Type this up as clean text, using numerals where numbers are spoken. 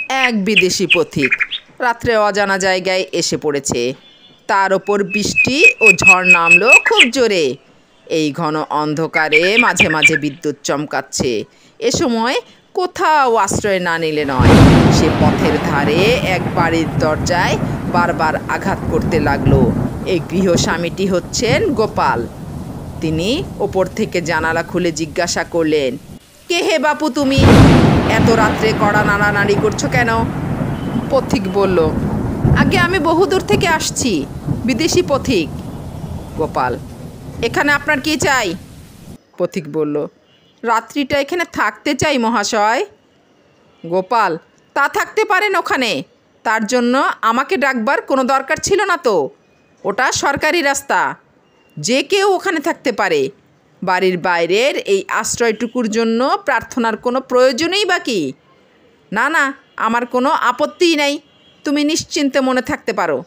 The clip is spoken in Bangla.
এক বিদেশি পথিক রাত্রে অজানা জায়গায় এসে পড়েছে। তার ওপর বৃষ্টি ও ঝড় নামলো খুব জোরে। এই ঘন অন্ধকারে মাঝে মাঝে বিদ্যুৎ চমকাচ্ছে। এ সময় কোথাও আশ্রয় না নিলে নয়। সে পথের ধারে এক বাড়ির দরজায় বারবার আঘাত করতে লাগলো। এই গৃহস্বামীটি হচ্ছেন গোপাল। তিনি ওপর থেকে জানালা খুলে জিজ্ঞাসা করলেন, কে হে বাপু তুমি? এত রাত্রে কড়া নাড়ানাড়ি করছো কেন? পথিক বলল, আগে আমি বহুদূর থেকে আসছি, বিদেশি পথিক। গোপাল, এখানে আপনার কি চাই? পথিক বলল, রাত্রিটা এখানে থাকতে চাই মহাশয়। গোপাল, তা থাকতে পারেন ওখানে, তার জন্য আমাকে ডাকবার কোনো দরকার ছিল না তো। ওটা সরকারি রাস্তা, যে কেউ ওখানে থাকতে পারে। বাড়ির বাইরের এই আশ্রয়টুকুর জন্য প্রার্থনার কোনো প্রয়োজনই বাকি না। না, আমার কোনো আপত্তিই নেই, তুমি নিশ্চিন্তে মনে থাকতে পারো।